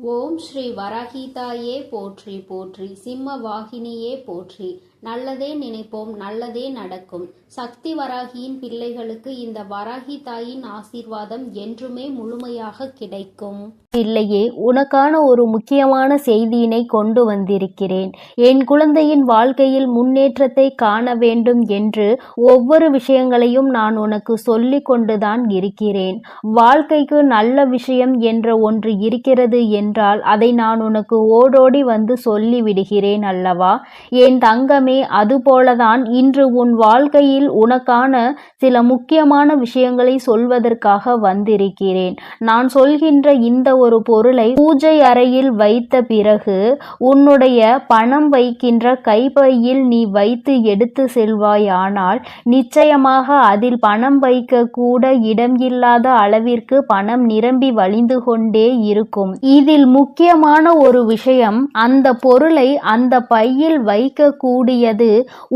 ஓம் ஸ்ரீ வராகிதாயே போற்றி போற்றி, சிம்ம வாகினியே போற்றி. நல்லதே நினைப்போம், நல்லதே நடக்கும். சக்தி வராகியின் பிள்ளைகளுக்கு இந்த வராகி தாயின் ஆசீர்வாதம் என்றுமே முழுமையாக கிடைக்கும். இல்லையே, உனக்கான ஒரு முக்கியமான செய்தியினை கொண்டு வந்திருக்கிறேன். என் குழந்தையின் வாழ்க்கையில் முன்னேற்றத்தை காண வேண்டும் என்று ஒவ்வொரு விஷயங்களையும் நான் உனக்கு சொல்லி கொண்டுதான் இருக்கிறேன். வாழ்க்கைக்கு நல்ல விஷயம் என்ற ஒன்று இருக்கிறது என்றால் அதை நான் உனக்கு ஓடோடி வந்து சொல்லி விடுகிறேன் அல்லவா என் தங்கமே. அதுபோலதான் இன்று உன் வாழ்க்கையில் உனக்கான சில முக்கியமான விஷயங்களை சொல்வதற்காக வந்திருக்கிறேன். நான் சொல்கின்ற இந்த ஒரு பொருளை பூஜை அறையில் வைத்த பிறகு உன்னுடைய பணம் வைக்கின்ற கைப்பையில் நீ வைத்து எடுத்து செல்வாயானால் நிச்சயமாக அதில் பணம் வைக்க கூட இடம் இல்லாத அளவிற்கு பணம் நிரம்பி வழிந்து கொண்டே இருக்கும். இதில் முக்கியமான ஒரு விஷயம், அந்த பொருளை அந்த பையில் வைக்க கூடியது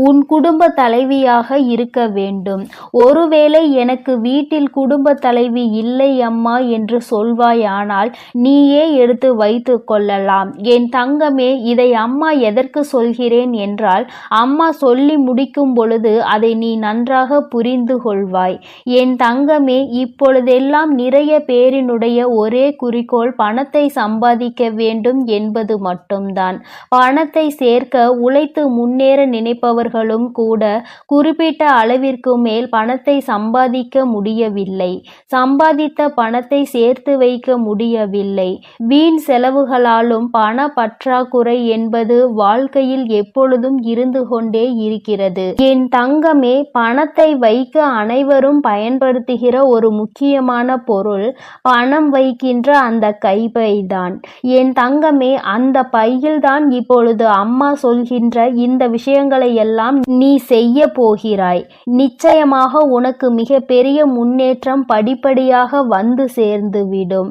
உன் குடும்ப தலைவியாக இருக்க வேண்டும். ஒருவேளை எனக்கு வீட்டில் குடும்ப தலைவி இல்லை அம்மா என்று சொல்வாயானால் நீயே எடுத்து வைத்து கொள்ளலாம். என் தங்கமே, இதை அம்மா எதற்கு சொல்கிறேன் என்றால், அம்மா சொல்லி முடிக்கும் பொழுது அதை நீ நன்றாக புரிந்து கொள்வாய். என் தங்கமே, இப்பொழுதெல்லாம் நிறைய பேரினுடைய ஒரே குறிக்கோள் பணத்தை சம்பாதிக்க வேண்டும் என்பது மட்டும்தான். பணத்தை சேர்க்க உழைத்து முன்னேற நினைப்பவர்களும் கூட குறிப்பிட்ட அளவிற்கு மேல் பணத்தை சம்பாதிக்க முடியவில்லை. சம்பாதித்த பணத்தை சேர்த்து வைக்க முடியவில்லை. வீண் செலவுகளாலும் பண பற்றாக்குறை என்பது வாழ்க்கையில் எப்பொழுதும் இருந்து கொண்டே இருக்கிறது. என் தங்கமே, பணத்தை வைக்க அனைவரும் பயன்படுத்துகிற ஒரு முக்கியமான பொருள் பணம் வைக்கின்ற அந்த கைப்பைதான். என் தங்கமே, அந்த பையில்தான் இப்பொழுது அம்மா சொல்கின்ற இந்த விஷயங்களை எல்லாம் நீ செய்ய போகிறாய். நிச்சயமாக உனக்கு மிக பெரிய முன்னேற்றம் படிப்படியாக வந்து சேர்ந்துவிடும்.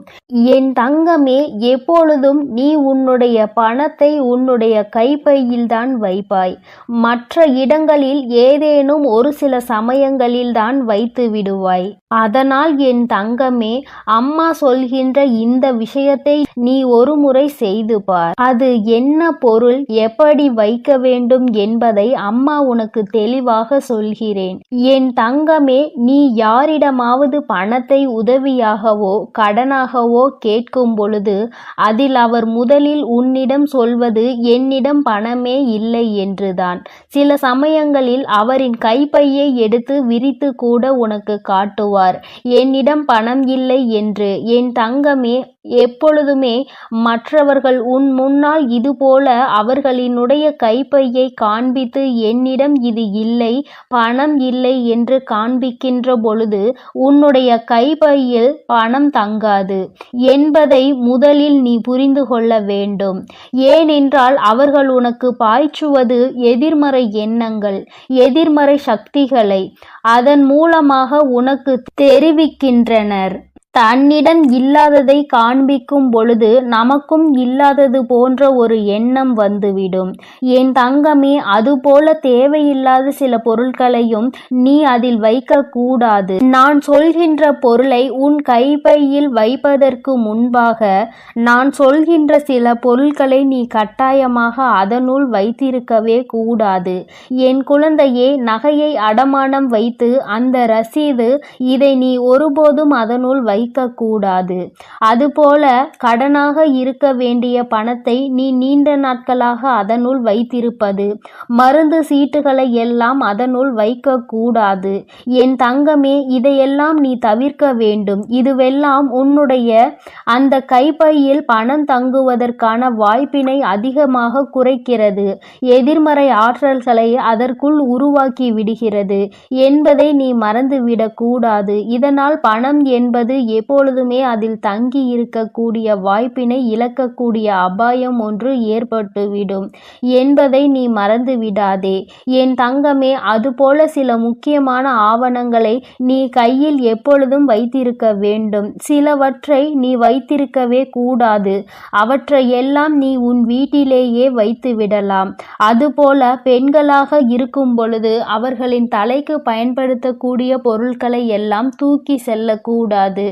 என் தங்கமே, எப்பொழுதும் நீ உன்னுடைய பணத்தை உன்னுடைய கைப்பையில்தான் வைப்பாய். மற்ற இடங்களில் ஏதேனும் ஒரு சில சமயங்களில் தான் வைத்து விடுவாய். அதனால் என் தங்கமே, அம்மா சொல்கின்ற இந்த விஷயத்தை நீ ஒரு முறை செய்து பார். அது என்ன பொருள், எப்படி வைக்க வேண்டும் என்பதை அம்மா உனக்கு தெளிவாக சொல்கிறேன். என் தங்கமே, நீ யாரிடமாவது பணத்தை உதவியாகவோ கடனாகவோ கேட்கும் பொழுது அதில் அவர் முதலில் உன்னிடம் சொல்வது என்னிடம் பணமே இல்லை என்றுதான். சில சமயங்களில் அவரின் கைப்பையை எடுத்து விரித்து கூட உனக்கு காட்டுவார், என்னிடம் பணம் இல்லை என்று. என் தங்கமே, எப்பொழுதுமே மற்றவர்கள் உன் முன்னால் இதுபோல அவர்களினுடைய கைப்பையை காண்பித்து என்னிடம் இது இல்லை, பணம் இல்லை என்று காண்பிக்கின்ற பொழுது உன்னுடைய கைப்பையில் பணம் தங்காது என்பதை முதலில் நீ புரிந்து கொள்ள வேண்டும். ஏனென்றால் அவர்கள் உனக்கு பாய்ச்சுவது எதிர்மறை எண்ணங்கள், எதிர்மறை சக்திகளை அதன் மூலமாக உனக்கு தெரிவிக்கின்றனர். தன்னிடம் இல்லாததை காண்பிக்கும் பொழுது நமக்கும் இல்லாதது போன்ற ஒரு எண்ணம் வந்துவிடும். என் தங்கமே, அதுபோல தேவையில்லாத சில பொருட்களையும் நீ அதில் வைக்க கூடாது. நான் சொல்கின்ற பொருளை உன் கைப்பையில் வைப்பதற்கு முன்பாக நான் சொல்கின்ற சில பொருட்களை நீ கட்டாயமாக அதனுள் வைத்திருக்கவே கூடாது. என் குழந்தையே, நகையை அடமானம் வைத்து அந்த ரசீது, இதை நீ ஒருபோதும் அதனுள் கூடாது. அதுபோல கடனாக இருக்க வேண்டிய பணத்தை நீ நீண்ட நாட்களாக அதனுள் வைத்திருப்பது, மருந்து சீட்டுகளை எல்லாம் அதனுள் வைக்க கூடாது. என் தங்கமே, இதையெல்லாம் நீ தவிர்க்க வேண்டும். இதுவெல்லாம் உன்னுடைய அந்த கைப்பையில் பணம் தங்குவதற்கான வாய்ப்பினை அதிகமாக குறைக்கிறது, எதிர்மறை ஆற்றல்களை அதற்குள் உருவாக்கி விடுகிறது என்பதை நீ மறந்துவிடக் கூடாது. இதனால் பணம் என்பது எப்பொழுதுமே அதில் தங்கி இருக்கக்கூடிய வாய்ப்பினை இழக்கக்கூடிய அபாயம் ஒன்று ஏற்பட்டுவிடும் என்பதை நீ மறந்து விடாதே. என் தங்கமே, அதுபோல சில முக்கியமான ஆவணங்களை நீ கையில் எப்பொழுதும் வைத்திருக்க வேண்டும். சிலவற்றை நீ வைத்திருக்கவே கூடாது. அவற்றை எல்லாம் நீ உன் வீட்டிலேயே வைத்து விடலாம். அதுபோல பெண்களாக இருக்கும் பொழுது அவர்களின் தலைக்கு பயன்படுத்தக்கூடிய பொருட்களை எல்லாம் தூக்கி செல்லக்கூடாது.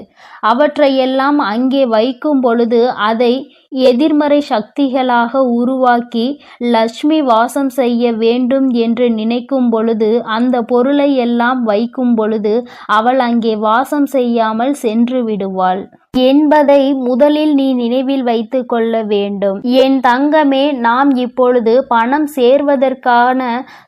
அவற்றையெல்லாம் அங்கே வைக்கும் பொழுது அதை எதிர்மறை சக்திகளாக உருவாக்கி லட்சுமி வாசம் செய்ய வேண்டும் என்று நினைக்கும் பொழுது அந்த பொருளை எல்லாம் வைக்கும் பொழுது அவள் அங்கே வாசம் செய்யாமல் சென்று விடுவாள் என்பதை முதலில் நீ நினைவில் வைத்து கொள்ள வேண்டும். என் தங்கமே, நாம் இப்பொழுது பணம் சேர்வதற்கான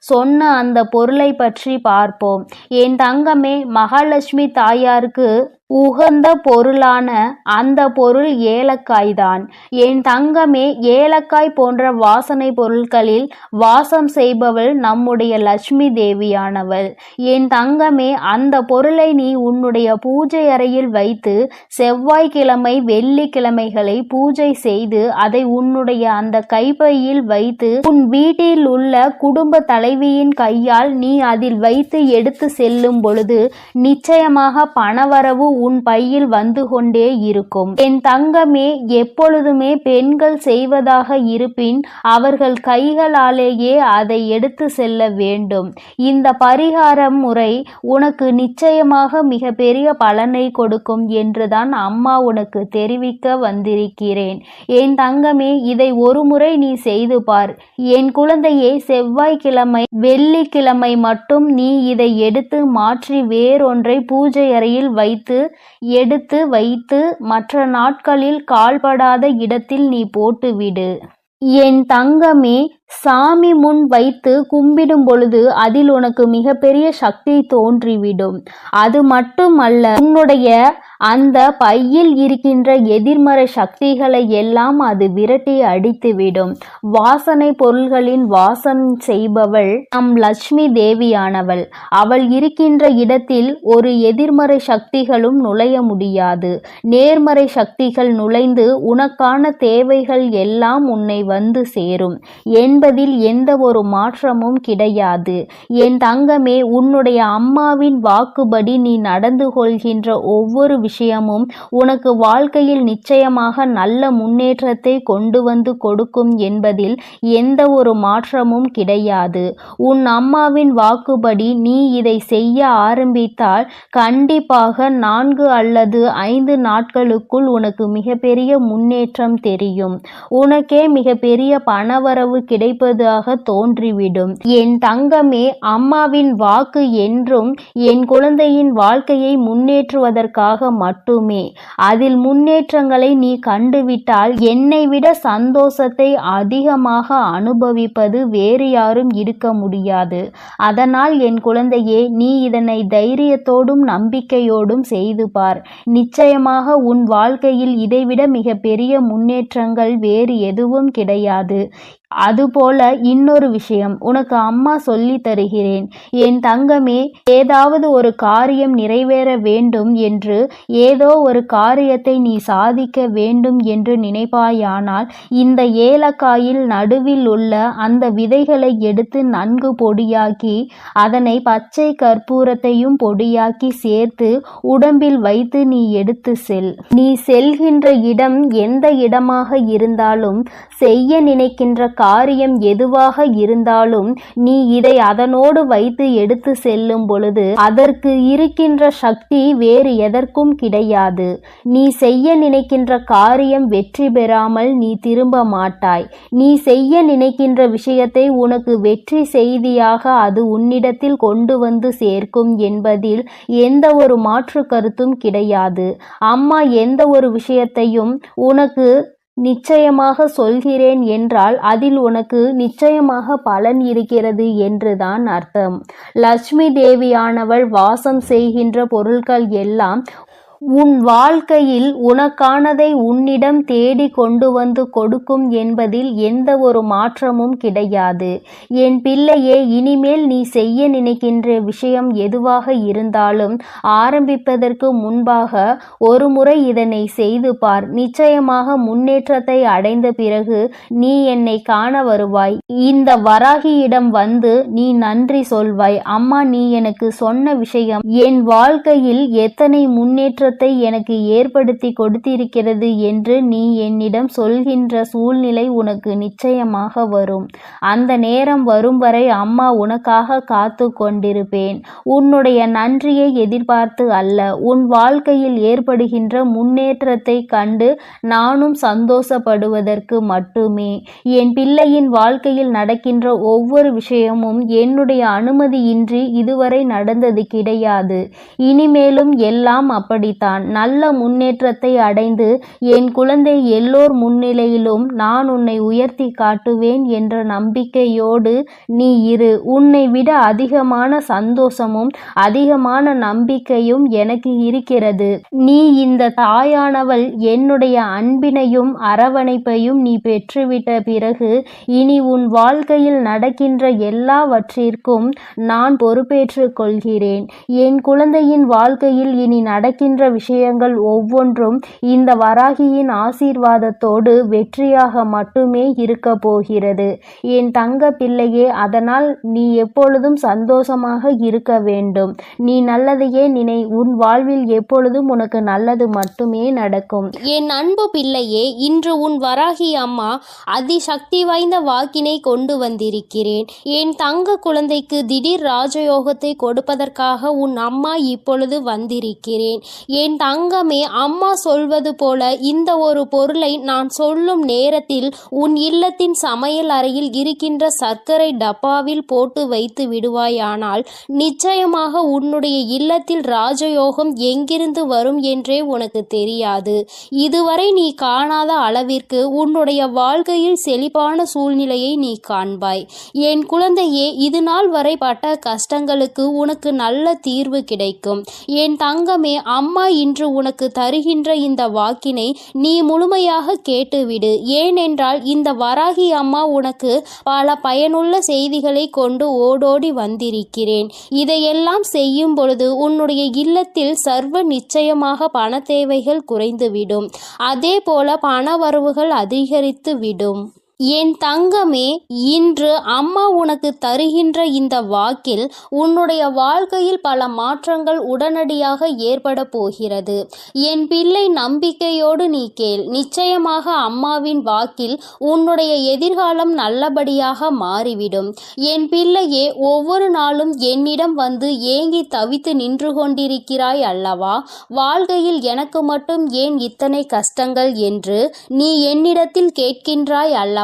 சொன்ன அந்த பொருளை பற்றி பார்ப்போம். என் தங்கமே, மகாலட்சுமி தாயாருக்கு உகந்த பொருளான அந்த பொருள் ஏலக்காய் தான். என் தங்கமே, ஏலக்காய் போன்ற வாசனை பொருட்களில் வாசம் செய்பவள் நம்முடைய லட்சுமி தேவியானவள். என் தங்கமே, அந்த பொருளை நீ உன்னுடைய பூஜை அறையில் வைத்து செவ்வாய்க்கிழமை வெள்ளிக்கிழமைகளை பூஜை செய்து அதை உன்னுடைய அந்த கைப்பையில் வைத்து உன் வீட்டில் உள்ள குடும்ப தலைவியின் கையால் நீ அதில் வைத்து எடுத்து செல்லும் பொழுது நிச்சயமாக பணவரவு உன் பையில் வந்து கொண்டே இருக்கும். என் தங்கமே, எப்பொழுதுமே பெண்கள் செய்வதாக இருப்பின் அவர்கள் கைகளாலேயே அதை எடுத்து செல்ல வேண்டும். இந்த பரிகார முறை உனக்கு நிச்சயமாக மிக பெரிய பலனை கொடுக்கும் என்றுதான் அம்மா உனக்கு தெரிவிக்க வந்திருக்கிறேன். என் தங்கமே, இதை ஒரு முறை நீ செய்து பார். என் குழந்தையே, செவ்வாய்க்கிழமை வெள்ளிக்கிழமை மட்டும் நீ இதை எடுத்து மாற்றி வேறொன்றை பூஜை அறையில் எடுத்து வைத்து மற்ற நாட்களில் கால்படாத இடத்தில் நீ போட்டுவிடு. என் தங்கமே, சாமி முன் வைத்து கும்பிடும் பொழுது அதில் உனக்கு மிகப்பெரிய சக்தி தோன்றிவிடும். அது மட்டுமல்ல, உன்னுடைய அந்த பையில் இருக்கின்ற எதிர்மறை சக்திகளை எல்லாம் அது விரட்டி அடித்துவிடும். வாசனை பொருள்களின் வாசம் செய்பவள் நம் லட்சுமி தேவியானவள். அவள் இருக்கின்ற இடத்தில் ஒரு எதிர்மறை சக்திகளும் நுழைய முடியாது. நேர்மறை சக்திகள் நுழைந்து உனக்கான தேவைகள் எல்லாம் உன்னை வந்து சேரும் என்பதில் எந்த ஒரு மாற்றமும் கிடையாது. என் தங்கமே, உன்னுடைய அம்மாவின் வாக்குப்படி நீ நடந்து கொள்கின்ற ஒவ்வொரு விஷயமும் உனக்கு வாழ்க்கையில் நிச்சயமாக நல்ல முன்னேற்றத்தை கொண்டு வந்து கொடுக்கும் என்பதில் எந்த ஒரு மாற்றமும் கிடையாது. உன் அம்மாவின் வாக்குப்படி நீ இதை செய்ய ஆரம்பித்தால் கண்டிப்பாக 4 அல்லது 5 நாட்களுக்குள் உனக்கு மிகப்பெரிய முன்னேற்றம் தெரியும். உனக்கே மிகப்பெரிய பணவரவு கிடைப்பதாக தோன்றிவிடும். என் தங்கமே, அம்மாவின் வாக்கு என்றும் என் குழந்தையின் வாழ்க்கையை முன்னேற்றுவதற்காக மட்டுமே. அதில் முன்னேற்றங்களை நீ கண்டுவிட்டால் என்னை விட சந்தோஷத்தை அதிகமாக அனுபவிப்பது வேறு யாரும் இருக்க முடியாது. அதனால் என் குழந்தையே, நீ இதனை தைரியத்தோடும் நம்பிக்கையோடும் செய்து பார். நிச்சயமாக உன் வாழ்க்கையில் இதைவிட மிக பெரிய முன்னேற்றங்கள் வேறு எதுவும் கிடையாது. அதுபோல இன்னொரு விஷயம் உனக்கு அம்மா சொல்லி தருகிறேன். என் தங்கமே, ஏதாவது ஒரு காரியம் நிறைவேற வேண்டும் என்று ஏதோ ஒரு காரியத்தை நீ சாதிக்க வேண்டும் என்று நினைப்பாயானால் இந்த ஏலக்காயில் நடுவில் உள்ள அந்த விதைகளை எடுத்து நன்கு பொடியாக்கி அதனை பச்சை கற்பூரத்தையும் பொடியாக்கி சேர்த்து உடம்பில் வைத்து நீ எடுத்து செல். நீ செல்கின்ற இடம் எந்த இடமாக இருந்தாலும், செய்ய நினைக்கின்ற காரியம் எதுவாக இருந்தாலும் நீ இதை அதனோடு வைத்து எடுத்து செல்லும் பொழுது அதற்கு இருக்கின்ற சக்தி வேறு எதற்கும் கிடையாது. நீ செய்ய நினைக்கின்ற காரியம் வெற்றி பெறாமல் நீ திரும்ப மாட்டாய். நீ செய்ய நினைக்கின்ற விஷயத்தை உனக்கு வெற்றி செய்தியாக அது உன்னிடத்தில் கொண்டு வந்து சேர்க்கும் என்பதில் எந்த ஒரு மாற்று கருத்தும் கிடையாது. அம்மா எந்த ஒரு விஷயத்தையும் உனக்கு நிச்சயமாக சொல்கிறேன் என்றால் அதில் உனக்கு நிச்சயமாக பலன் இருக்கிறது என்றுதான் அர்த்தம். லட்சுமி தேவியானவள் வாசம் செய்கின்ற பொருட்கள் எல்லாம் உன் வாழ்க்கையில் உனக்கானதை உன்னிடம் தேடி கொண்டு வந்து கொடுக்கும் என்பதில் எந்த ஒரு மாற்றமும் கிடையாது. என் பிள்ளையே, இனிமேல் நீ செய்ய நினைக்கின்ற விஷயம் எதுவாக இருந்தாலும் ஆரம்பிப்பதற்கு முன்பாக ஒரு முறை இதனை செய்து பார். நிச்சயமாக முன்னேற்றத்தை அடைந்த பிறகு நீ என்னை காண வருவாய். இந்த வராகியிடம் வந்து நீ நன்றி சொல்வாய். அம்மா, நீ எனக்கு சொன்ன விஷயம் என் வாழ்க்கையில் எத்தனை முன்னேற்ற முன்னேற்றத்தை எனக்கு ஏற்படுத்தி கொடுத்திருக்கிறது என்று நீ என்னிடம் சொல்கின்ற சூழ்நிலை உனக்கு நிச்சயமாக வரும். அந்த நேரம் வரும் வரை அம்மா உனக்காக காத்து கொண்டிருப்பேன். உன்னுடைய நன்றியை எதிர்பார்த்து அல்ல, உன் வாழ்க்கையில் ஏற்படுகின்ற முன்னேற்றத்தை கண்டு நானும் சந்தோஷப்படுவதற்கு மட்டுமே. என் பிள்ளையின் வாழ்க்கையில் நடக்கின்ற ஒவ்வொரு விஷயமும் என்னுடைய அனுமதியின்றி இதுவரை நடந்தது கிடையாது. இனிமேலும் எல்லாம் அப்படித்தான். நல்ல முன்னேற்றத்தை அடைந்து என் குழந்தை எல்லோர் முன்னிலையிலும் நான் உன்னை உயர்த்தி காட்டுவேன் என்ற நம்பிக்கையோடு நீ இரு. உன்னை விட அதிகமான சந்தோஷமும் அதிகமான நம்பிக்கையும் எனக்கு இருக்கிறது. நீ இந்த தாயானவள் என்னுடைய அன்பினையும் அரவணைப்பையும் நீ பெற்றுவிட்ட பிறகு இனி உன் வாழ்க்கையில் நடக்கின்ற எல்லாவற்றிற்கும் நான் பொறுப்பேற்றுக் கொள்கிறேன். என் குழந்தையின் வாழ்க்கையில் இனி நடக்கின்ற விஷயங்கள் ஒவ்வொன்றும் இந்த வராகியின் ஆசீர்வாதத்தோடு வெற்றியாக மட்டுமே இருக்க போகிறது என் தங்க பிள்ளையே. அதனால் நீ எப்பொழுதும் சந்தோஷமாக இருக்க வேண்டும். நீ நல்லதையே நினை. உன் வாழ்வில் எப்பொழுதும் உனக்கு நல்லது மட்டுமே நடக்கும். என் அன்பு பிள்ளையே, இன்று உன் வராகி அம்மா அதிசக்தி வாய்ந்த வாக்கினை கொண்டு வந்திருக்கிறேன். என் தங்க குழந்தைக்கு திடீர் ராஜயோகத்தை கொடுப்பதற்காக உன் அம்மா இப்பொழுது வந்திருக்கிறேன். என் தங்கமே, அம்மா சொல்வது போல இந்த ஒரு பொருளை நான் சொல்லும் நேரத்தில் உன் இல்லத்தின் சமையல் அறையில் இருக்கின்ற சர்க்கரை டப்பாவில் போட்டு வைத்து விடுவாயானால் நிச்சயமாக உன்னுடைய இல்லத்தில் ராஜயோகம் எங்கிருந்து வரும் என்றே உனக்கு தெரியாது. இதுவரை நீ காணாத அளவிற்கு உன்னுடைய வாழ்க்கையில் செழிப்பான சூழ்நிலையை நீ காண்பாய். என் குழந்தையே, இது நாள் வரை பட்ட கஷ்டங்களுக்கு உனக்கு நல்ல தீர்வு கிடைக்கும். என் தங்கமே, அம்மா இன்று உனக்கு தருகின்ற இந்த வாக்கினை நீ முழுமையாக கேட்டுவிடு. ஏனென்றால் இந்த வராகி அம்மா உனக்கு பல பயனுள்ள செய்திகளை கொண்டு ஓடோடி வந்திருக்கிறேன். இதையெல்லாம் செய்யும் பொழுது உன்னுடைய இல்லத்தில் சர்வ நிச்சயமாக பண தேவைகள் குறைந்துவிடும். அதே போல பண வரவுகள் அதிகரித்து விடும். என் தங்கமே, இன்று அம்மா உனக்கு தருகின்ற இந்த வாக்கில் உன்னுடைய வாழ்க்கையில் பல மாற்றங்கள் உடனடியாக ஏற்பட போகிறது. என் பிள்ளை, நம்பிக்கையோடு நீ கேள். நிச்சயமாக அம்மாவின் வாக்கில் உன்னுடைய எதிர்காலம் நல்லபடியாக மாறிவிடும். என் பிள்ளையே, ஒவ்வொரு நாளும் என்னிடம் வந்து ஏங்கி தவித்து நின்று கொண்டிருக்கிறாய் அல்லவா? வாழ்க்கையில் எனக்கு மட்டும் ஏன் இத்தனை கஷ்டங்கள் என்று நீ என்னிடத்தில் கேட்கின்றாய் அல்லவா?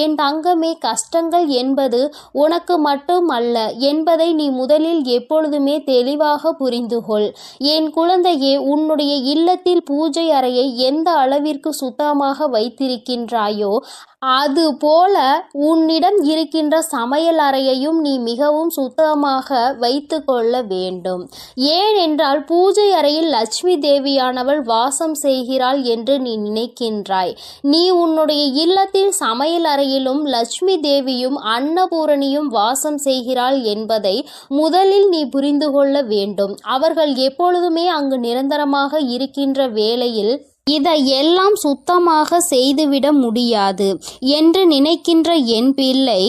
என் தங்கமே, கஷ்டங்கள் என்பது உனக்கு மட்டும் அல்ல என்பதை நீ முதலில் எப்பொழுதுமே தெளிவாக புரிந்து கொள். என் குழந்தையே, உன்னுடைய இல்லத்தில் பூஜை அறையை எந்த அளவிற்கு சுத்தமாக வைத்திருக்கின்றாயோ அது போல உன்னிடம் இருக்கின்ற சமையல் அறையையும் நீ மிகவும் சுத்தமாக வைத்து கொள்ள வேண்டும். ஏனென்றால் பூஜை அறையில் லட்சுமி தேவியானவள் வாசம் செய்கிறாள் என்று நீ நினைக்கின்றாய். நீ உன்னுடைய இல்லத்தில் சமையல் அறையிலும் லட்சுமி தேவியும் அன்னபூரணியும் வாசம் செய்கிறாள் என்பதை முதலில் நீ புரிந்து கொள்ள வேண்டும். அவர்கள் எப்பொழுதுமே அங்கு நிரந்தரமாக இருக்கின்ற வேளையில் இதையெல்லாம் சுத்தமாக செய்துவிட முடியாது என்று நினைக்கின்ற என் பிள்ளை,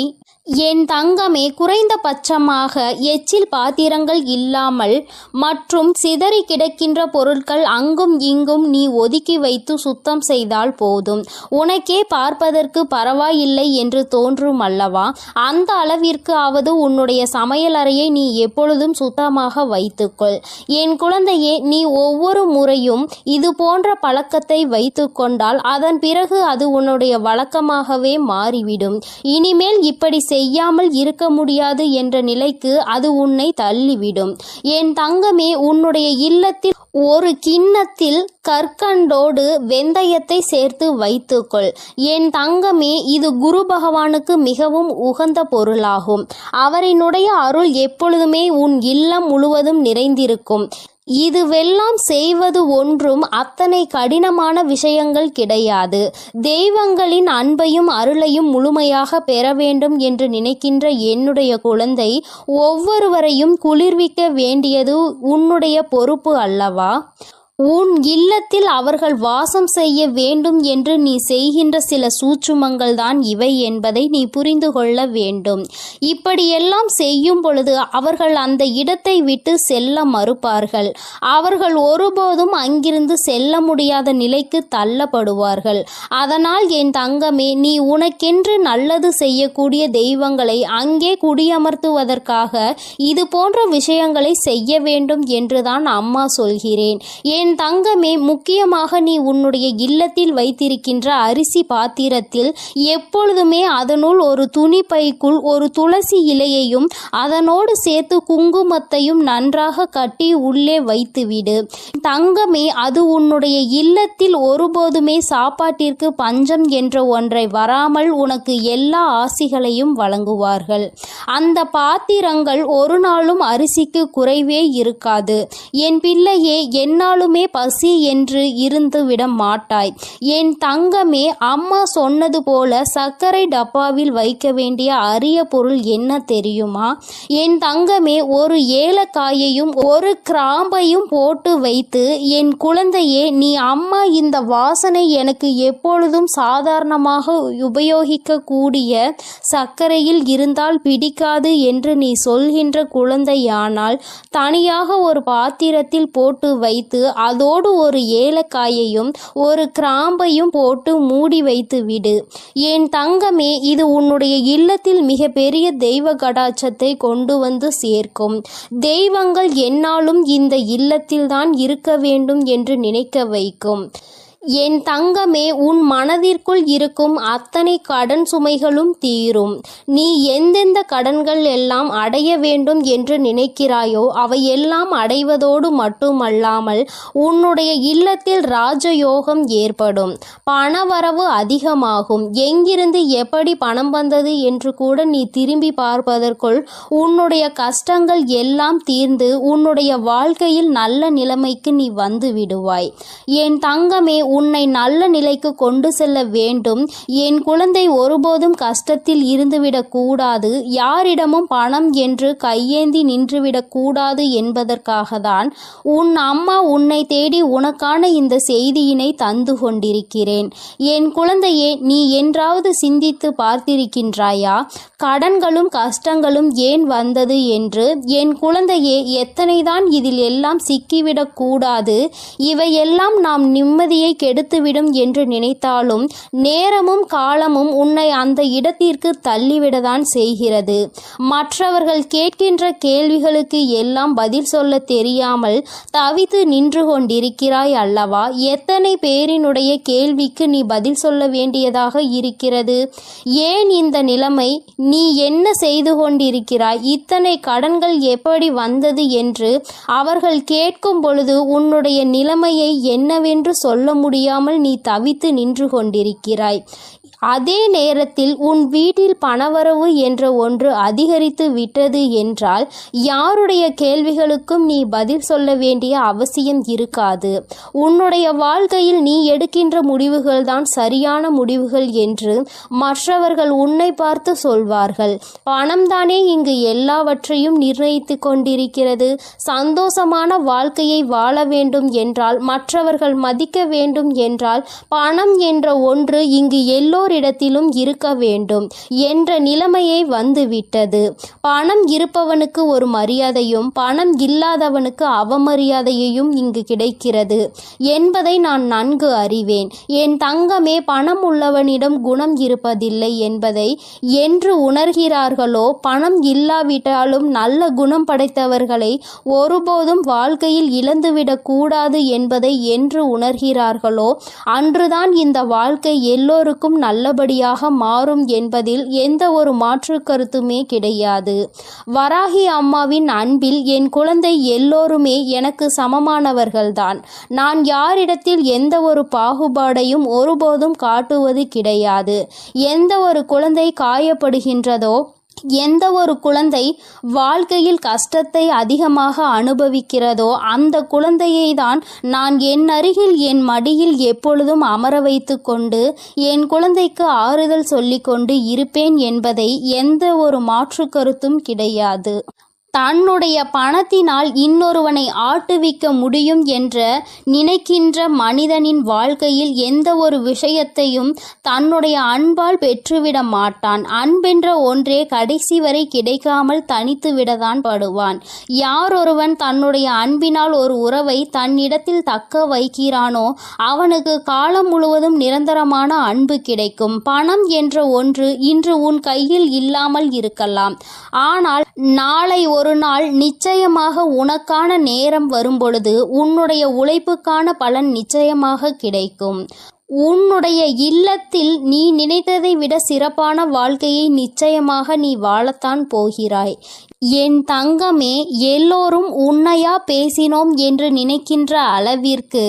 என் தங்கமே, குறைந்தபட்சமாக எச்சில் பாத்திரங்கள் இல்லாமல் மற்றும் சிதறி கிடக்கின்ற பொருட்கள் அங்கும் இங்கும் நீ ஒதுக்கி வைத்து சுத்தம் செய்தால் போதும். உனக்கே பார்ப்பதற்கு பரவாயில்லை என்று தோன்றும் அல்லவா? அந்த அளவிற்கு ஆவது உன்னுடைய சமையல் அறையை நீ எப்பொழுதும் சுத்தமாக வைத்துக்கொள். என் குழந்தையே, நீ ஒவ்வொரு முறையும் இது போன்ற பழக்கத்தை வைத்து கொண்டால் அதன் பிறகு அது உன்னுடைய வழக்கமாகவே மாறிவிடும். இனிமேல் இப்படி செய்யாமல் இருக்க முடியாது என்ற நிலைக்கு அது உன்னை தள்ளிவிடும். என் தங்கமே, உன்னுடைய இல்லத்தில் ஒரு கிண்ணத்தில் கற்கண்டோடு வெந்தயத்தை சேர்த்து வைத்துக்கொள். என் தங்கமே, இது குரு பகவானுக்கு மிகவும் உகந்த பொருளாகும். அவரினுடைய அருள் எப்பொழுதுமே உன் இல்லம் முழுவதும் நிறைந்திருக்கும். இதுவெல்லாம் செய்வது ஒன்றும் அத்தனை கடினமான விஷயங்கள் கிடையாது. தெய்வங்களின் அன்பையும் அருளையும் முழுமையாக பெற வேண்டும் என்று நினைக்கின்ற என்னுடைய குழந்தை, ஒவ்வொருவரையும் குளிர்விக்க வேண்டியது உன்னுடைய பொறுப்பு அல்லவா? உன் இல்லத்தில் அவர்கள் வாசம் செய்ய வேண்டும் என்று நீ செய்கின்ற சில சூட்சுமங்கள் தான் இவை என்பதை நீ புரிந்து கொள்ள வேண்டும். இப்படியெல்லாம் செய்யும் பொழுது அவர்கள் அந்த இடத்தை விட்டு செல்ல மறுப்பார்கள். அவர்கள் ஒருபோதும் அங்கிருந்து செல்ல முடியாத நிலைக்கு தள்ளப்படுவார்கள். அதனால் என் தங்கமே, நீ உனக்கென்று நல்லது செய்யக்கூடிய தெய்வங்களை அங்கே குடியமர்த்துவதற்காக இது போன்ற விஷயங்களை செய்ய வேண்டும் என்றுதான் அம்மா சொல்கிறேன். என் தங்கமே, முக்கியமாக நீ உன்னுடைய இல்லத்தில் வைத்திருக்கின்ற அரிசி பாத்திரத்தில் எப்பொழுதுமே அதனுள் ஒரு துணி பைக்குள் ஒரு துளசி இலையையும் அதனோடு சேர்த்து குங்குமத்தையும் நன்றாக கட்டி உள்ளே வைத்துவிடு. தங்கமே, அது உன்னுடைய இல்லத்தில் ஒருபோதுமே சாப்பாட்டிற்கு பஞ்சம் என்ற ஒன்றை வராமல் உனக்கு எல்லா ஆசிகளையும் வழங்குவார்கள். அந்த பாத்திரங்கள் ஒரு நாளும் அரிசிக்கு குறைவே இருக்காது. என் பிள்ளையே, என்னாலுமே பசி என்று இருந்து விட மாட்டாய். என் தங்கமே, அம்மா சொன்னது போல சர்க்கரை டப்பாவில் வைக்க வேண்டிய அரிய பொருள் என்ன தெரியுமா? என் தங்கமே, ஒரு ஏலக்காயையும் ஒரு கிராம்பையும் போட்டு வைத்து, என் குழந்தையே, நீ அம்மா இந்த வாசனை எனக்கு எப்பொழுதும் சாதாரணமாக உபயோகிக்க கூடிய சர்க்கரையில் இருந்தால் பிடிக்காது என்று நீ சொல்கின்ற குழந்தையானால் தனியாக ஒரு பாத்திரத்தில் போட்டு வைத்து அதோடு ஒரு ஏலக்காயையும் ஒரு கிராம்பையும் போட்டு மூடி வைத்து விடு. என் தங்கமே, இது உன்னுடைய இல்லத்தில் மிக பெரிய தெய்வ கடாட்சத்தை கொண்டு வந்து சேர்க்கும். தெய்வங்கள் என்னாலும் இந்த இல்லத்தில்தான் இருக்க வேண்டும் என்று நினைக்க வைக்கும். என் தங்கமே, உன் மனதிற்குள் இருக்கும் அத்தனை கடன் சுமைகளும் தீரும். நீ எந்தெந்த கடன்கள் எல்லாம் அடைய வேண்டும் என்று நினைக்கிறாயோ அவையெல்லாம் அடைவதோடு மட்டுமல்லாமல் உன்னுடைய இல்லத்தில் ராஜயோகம் ஏற்படும். பணவரவு அதிகமாகும். எங்கிருந்து எப்படி பணம் வந்தது என்று கூட நீ திரும்பி பார்ப்பதற்குள் உன்னுடைய கஷ்டங்கள் எல்லாம் தீர்ந்து உன்னுடைய வாழ்க்கையில் நல்ல நிலைமைக்கு நீ வந்து விடுவாய். என் தங்கமே, உன்னை நல்ல நிலைக்கு கொண்டு செல்ல வேண்டும். என் குழந்தை ஒருபோதும் கஷ்டத்தில் இருந்துவிடக் கூடாது. யாரிடமும் பணம் என்று கையேந்தி நின்றுவிடக் கூடாது என்பதற்காக தான் உன் அம்மா உன்னை தேடி உனக்கான இந்த செய்தியினை தந்து கொண்டிருக்கிறேன். என் குழந்தையே, நீ என்றாவது சிந்தித்து பார்த்திருக்கின்றாயா? கடன்களும் கஷ்டங்களும் ஏன் வந்தது என்று? என் குழந்தையே, எத்தனைதான் இதில் எல்லாம் சிக்கிவிடக் கூடாது. இவையெல்லாம் நாம் நிம்மதியை கெடுத்துவிடும் என்று நினைத்தாலும் நேரமும் காலமும் உன்னை அந்த இடத்திற்கு தள்ளிவிடதான் செய்கிறது. மற்றவர்கள் கேட்கின்ற கேள்விகளுக்கு எல்லாம் பதில் சொல்ல தெரியாமல் தவித்து நின்று கொண்டிருக்கிறாய் அல்லவா? எத்தனை பேரினுடைய கேள்விக்கு நீ பதில் சொல்ல வேண்டியதாக இருக்கிறது? ஏன் இந்த நிலைமை? நீ என்ன செய்து கொண்டிருக்கிறாய்? இத்தனை கடன்கள் எப்படி வந்தது என்று அவர்கள் கேட்கும் பொழுது உன்னுடைய நிலைமையை என்னவென்று சொல்ல முடியாமல் நீ தவித்து நின்று கொண்டிருக்கிறாய். அதே நேரத்தில் உன் வீட்டில் பணவரவு என்ற ஒன்று அதிகரித்து விட்டது என்றால் யாருடைய கேள்விகளுக்கும் நீ பதில் சொல்ல வேண்டிய அவசியம் இருக்காது. உன்னுடைய வாழ்க்கையில் நீ எடுக்கின்ற முடிவுகள் தான் சரியான முடிவுகள் என்று மற்றவர்கள் உன்னை பார்த்து சொல்வார்கள். பணம்தானே இங்கு எல்லாவற்றையும் நிர்ணயித்து கொண்டிருக்கிறது. சந்தோஷமான வாழ்க்கையை வாழ வேண்டும் என்றால், மற்றவர்கள் மதிக்க வேண்டும் என்றால், பணம் என்ற ஒன்று இங்கு எல்லோரிடத்திலும் இருக்க வேண்டும் என்ற நிலைமையை வந்துவிட்டது. பணம் இருப்பவனுக்கு ஒரு மரியாதையும் பணம் இல்லாதவனுக்கு அவமரியாதையையும் இங்கு கிடைக்கிறது என்பதை நான் நன்கு அறிவேன். என் தங்கமே, பணம் உள்ளவனிடம் குணம் இருப்பதில்லை என்பதை என்று உணர்கிறார்களோ, பணம் இல்லாவிட்டாலும் நல்ல குணம் படைத்தவர்களை ஒருபோதும் வாழ்க்கையில் இழந்துவிடக் கூடாது என்பதை என்று உணர்கிறார்களோ அன்றுதான் இந்த வாழ்க்கை எல்லோருக்கும் நல்லபடியாக மாறும் என்பதில் எந்த ஒரு மாற்று கருத்துமே கிடையாது. வராகி அம்மாவின் அன்பில் என் குழந்தை எல்லோருமே எனக்கு சமமானவர்கள்தான். நான் யாரிடத்தில் எந்த ஒரு பாகுபாடையும் ஒருபோதும் காட்டுவது கிடையாது. எந்த ஒரு குழந்தை காயப்படுகின்றதோ, எந்த ஒரு குழந்தை வாழ்க்கையில் கஷ்டத்தை அதிகமாக அனுபவிக்கிறதோ அந்த குழந்தையை தான் நான் என் அருகில் என் மடியில் எப்பொழுதும் அமர வைத்து கொண்டு என் குழந்தைக்கு ஆறுதல் சொல்லிக்கொண்டு இருப்பேன் என்பதை எந்த ஒரு மாற்று கருத்தும் கிடையாது. தன்னுடைய பணத்தினால் இன்னொருவனை ஆட்டுவிக்க முடியும் என்ற நினைக்கின்ற மனிதனின் வாழ்க்கையில் எந்த ஒரு விஷயத்தையும் தன்னுடைய அன்பால் பெற்றுவிட மாட்டான். அன்பென்ற ஒன்றே கடைசி வரை கிடைக்காமல் தனித்து விடத்தான் படுவான். யாரொருவன் தன்னுடைய அன்பினால் ஒரு உறவை தன்னிடத்தில் தக்க வைக்கிறானோ அவனுக்கு காலம் முழுவதும் நிரந்தரமான அன்பு கிடைக்கும். பணம் என்ற ஒன்று இன்று உன் கையில் இல்லாமல் இருக்கலாம், ஆனால் நாளை ஒரு நாள் நிச்சயமாக உனக்கான நேரம் வரும்பொழுது உன்னுடைய உழைப்புக்கான பலன் நிச்சயமாக கிடைக்கும். உன்னுடைய இல்லத்தில் நீ நினைத்ததை விட சிறப்பான வாழ்க்கையை நிச்சயமாக நீ வாழத்தான் போகிறாய். என் தங்கமே, எல்லோரும் உன்னையா பேசினோம் என்று நினைக்கின்ற அளவிற்கு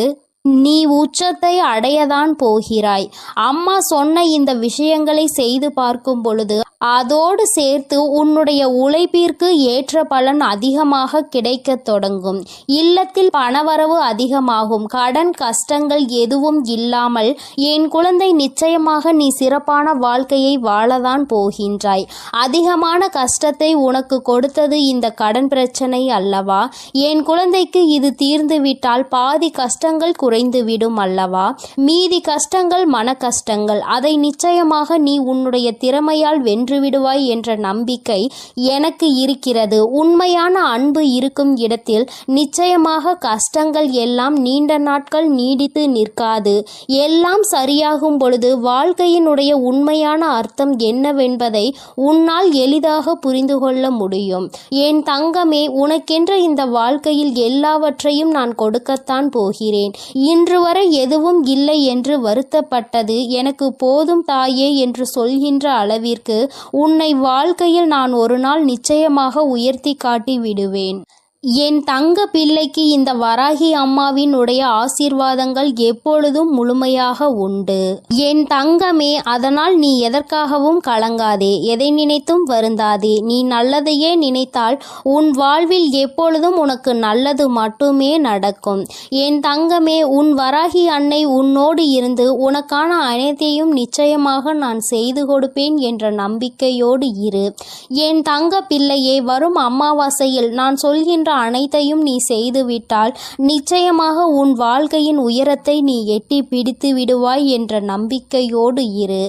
நீ உச்சத்தை அடையதான் போகிறாய். அம்மா சொன்ன இந்த விஷயங்களை செய்து பார்க்கும் பொழுது அதோடு சேர்த்து உன்னுடைய உழைப்பிற்கு ஏற்ற பலன் அதிகமாக கிடைக்க தொடங்கும். இல்லத்தில் பணவரவு அதிகமாகும். கடன் கஷ்டங்கள் எதுவும் இல்லாமல் என் குழந்தை நிச்சயமாக நீ சிறப்பான வாழ்க்கையை வாழதான் போகின்றாய். அதிகமான கஷ்டத்தை உனக்கு கொடுத்தது இந்த கடன் பிரச்சனை அல்லவா? என் குழந்தைக்கு இது தீர்ந்துவிட்டால் பாதி கஷ்டங்கள் குறைந்துவிடும் அல்லவா? மீதி கஷ்டங்கள் மன கஷ்டங்கள். அதை நிச்சயமாக நீ உன்னுடைய திறமையால் வென்றுவிடுவாய் என்ற நம்பிக்கை எனக்கு இருக்கிறது. உண்மையான அன்பு இருக்கும் இடத்தில் நிச்சயமாக கஷ்டங்கள் எல்லாம் நீண்ட நாட்கள் நீடித்து நிற்காது. எல்லாம் சரியாகும் பொழுது வாழ்க்கையினுடைய உண்மையான அர்த்தம் என்னவென்பதை உன்னால் எளிதாக புரிந்து கொள்ள முடியும். என் தங்கமே, உனக்கென்ற இந்த வாழ்க்கையில் எல்லாவற்றையும் நான் கொடுக்கத்தான் போகிறேன். இன்று வரை எதுவும் இல்லை என்று வருத்தப்பட்டது எனக்கு போதும் தாயே என்று சொல்கின்ற அளவிற்கு உன்னை வாழ்க்கையில் நான் ஒரு நாள் நிச்சயமாக உயர்த்தி காட்டி விடுவேன். என் தங்க பிள்ளைக்கு இந்த வராகி அம்மாவின் உடைய ஆசீர்வாதங்கள் எப்பொழுதும் முழுமையாக உண்டு. என் தங்கமே, அதனால் நீ எதற்காகவும் கலங்காதே, எதை நினைத்தும் வருந்தாதே. நீ நல்லதையே நினைத்தால் உன் வாழ்வில் எப்பொழுதும் உனக்கு நல்லது மட்டுமே நடக்கும். என் தங்கமே, உன் வராகி அன்னை உன்னோடு இருந்து உனக்கான அனைத்தையும் நிச்சயமாக நான் செய்து கொடுப்பேன் என்ற நம்பிக்கையோடு இரு. என் தங்க பிள்ளையே, வரும் அமாவாசையில் நான் சொல்கின்ற அனைத்தையும் நீ செய்துவிட்டால் நிச்சயமாக உன் வாழ்க்கையின் உயரத்தை நீ எட்டி பிடித்து விடுவாய் என்ற நம்பிக்கையோடு இரு.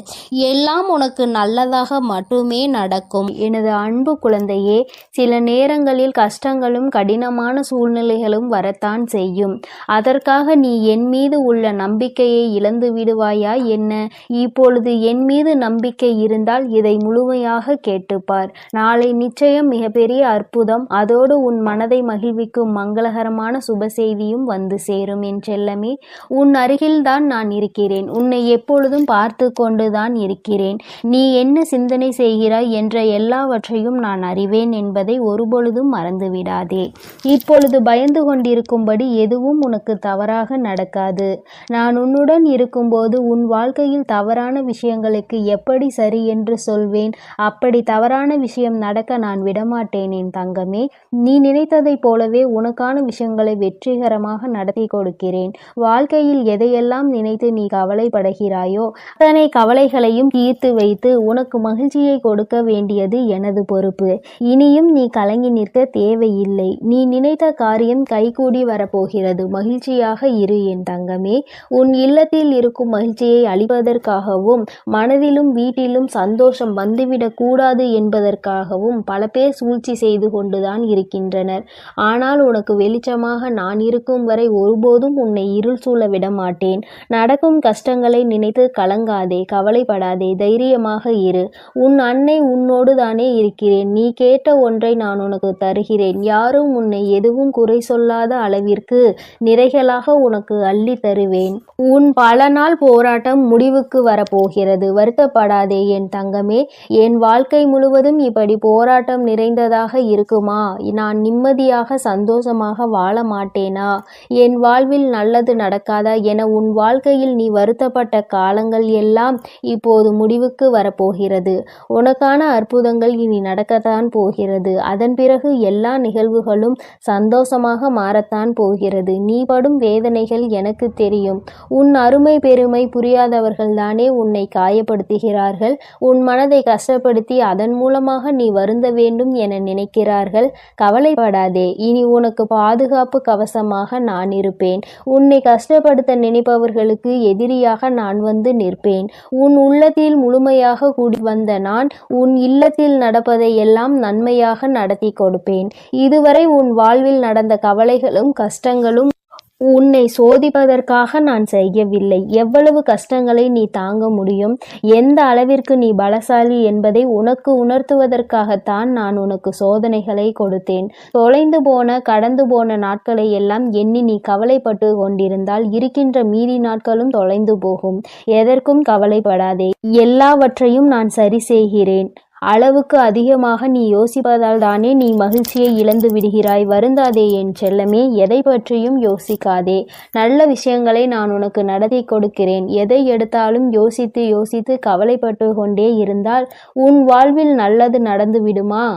எல்லாம் உனக்கு நல்லதாக மட்டுமே நடக்கும். எனது அன்பு குழந்தையே, சில நேரங்களில் கஷ்டங்களும் கடினமான சூழ்நிலைகளும் வரத்தான் செய்யும். அதற்காக நீ என் மீது உள்ள நம்பிக்கையை இழந்து விடுவாயா என்ன? இப்பொழுது என் மீது நம்பிக்கை இருந்தால் இதை முழுமையாக கேட்டுப்பார். நாளை நிச்சயம் மிகப்பெரிய அற்புதம், அதோடு உன் மனதை மகிழ்விக்கும் மங்களகரமான சுப செய்தியும் வந்து சேரும். என் செல்லமே, உன் அருகில்தான் நான் இருக்கிறேன். உன்னை எப்பொழுதும் பார்த்து கொண்டுதான் இருக்கிறேன். நீ என்ன சிந்தனை செய்கிறாய் என்ற எல்லாவற்றையும் நான் அறிவேன் என்பதை ஒருபொழுதும் மறந்துவிடாதே. இப்பொழுது பயந்து கொண்டிருக்கும்படி எதுவும் உனக்கு தவறாக நடக்காது. நான் உன்னுடன் இருக்கும்போது உன் வாழ்க்கையில் தவறான விஷயங்களுக்கு எப்படி சரி என்று சொல்வேன்? அப்படி தவறான விஷயம் நடக்க நான் விடமாட்டேன். என் தங்கமே, நீ நினைத்ததை போலவே உனக்கான விஷயங்களை வெற்றிகரமாக நடத்தி கொடுக்கிறேன். வாழ்க்கையில் எதையெல்லாம் நினைத்து நீ கவலைப்படுகிறாயோ அத்தனை கவலைகளையும் தீர்த்து வைத்து உனக்கு மகிழ்ச்சியை கொடுக்க வேண்டியது எனது பொறுப்பு. இனியும் நீ கலங்கி நிற்க தேவையில்லை. நீ நினைத்த காரியம் கைகூடி வரப்போகிறது. மகிழ்ச்சியாக இரு என் தங்கமே. உன் இல்லத்தில் இருக்கும் மகிழ்ச்சியை அளிப்பதற்காகவும் மனதிலும் வீட்டிலும் சந்தோஷம் வந்துவிடக் கூடாது என்பதற்காகவும் பல பேர் சூழ்ச்சி செய்து கொண்டுதான் இருக்கின்றனர். ஆனால் உனக்கு வெளிச்சமாக நான் இருக்கும் வரை ஒருபோதும் உன்னை இருள் சூழ விட மாட்டேன். நடக்கும் கஷ்டங்களை நினைத்து கலங்காதே, கவலைப்படாதே, தைரியமாக இரு. உன் அன்னை உன்னோடு தானே இருக்கிறேன். நீ கேட்ட ஒன்றை நான் உனக்கு தருகிறேன். யாரும் உன்னை எதுவும் குறை சொல்லாத அளவிற்கு நிறைகளாக உனக்கு அள்ளி தருவேன். உன் பல நாள் போராட்டம் முடிவுக்கு வரப்போகிறது. வருத்தப்படாதே என் தங்கமே. என் வாழ்க்கை முழுவதும் இப்படி போராட்டம் நிறைந்ததாக இருக்குமா? நான் நிம்மதி நிம்மதியாக சந்தோஷமாக வாழ மாட்டேனா? என் வாழ்வில் நல்லது நடக்காதா என உன் வாழ்க்கையில் நீ வருத்தப்பட்ட காலங்கள் எல்லாம் இப்போது முடிவுக்கு வரப்போகிறது. உனக்கான அற்புதங்கள் இனி நடக்கத்தான் போகிறது. அதன் பிறகு எல்லா நிகழ்வுகளும் சந்தோஷமாக மாறத்தான் போகிறது. நீ படும் வேதனைகள் எனக்கு தெரியும். உன் அருமை பெருமை புரியாதவர்கள்தானே உன்னை காயப்படுத்துகிறார்கள். உன் மனதை கஷ்டப்படுத்தி அதன் மூலமாக நீ வருந்த வேண்டும் என நினைக்கிறார்கள். கவலைப்படாதே, இனி உனக்கு பாதுகாப்பு கவசமாக நான் இருப்பேன். உன்னை கஷ்டப்படுத்த நினைப்பவர்களுக்கு எதிரியாக நான் வந்து நிற்பேன். உன் உள்ளத்தில் முழுமையாக கூடி வந்த நான் உன் இல்லத்தில் நடப்பதை எல்லாம் நன்மையாக நடத்தி கொடுப்பேன். இதுவரை உன் வாழ்வில் நடந்த கவலைகளும் கஷ்டங்களும் உன்னை சோதிப்பதற்காக நான் செய்யவில்லை. எவ்வளவு கஷ்டங்களை நீ தாங்க முடியும், எந்த அளவிற்கு நீ பலசாலி என்பதை உனக்கு உணர்த்துவதற்காகத்தான் நான் உனக்கு சோதனைகளை கொடுத்தேன். தொலைந்து போன கடந்து போன நாட்களை எல்லாம் எண்ணி நீ கவலைப்பட்டு கொண்டிருந்தால் இருக்கின்ற மீதி நாட்களும் தொலைந்து போகும். எதற்கும் கவலைப்படாதே, எல்லாவற்றையும் நான் சரி செய்கிறேன். அளவுக்கு அதிகமாக நீ யோசிப்பதால் தானே நீ மகிழ்ச்சியை இழந்து விடுகிறாய். வருந்தாதே என் செல்லமே, எதை பற்றியும் யோசிக்காதே. நல்ல விஷயங்களை நான் உனக்கு நடத்தி கொடுக்கிறேன். எதை எடுத்தாலும் யோசித்து யோசித்து கவலைப்பட்டு கொண்டே இருந்தால் உன் வாழ்வில் நல்லது நடந்து விடுமா?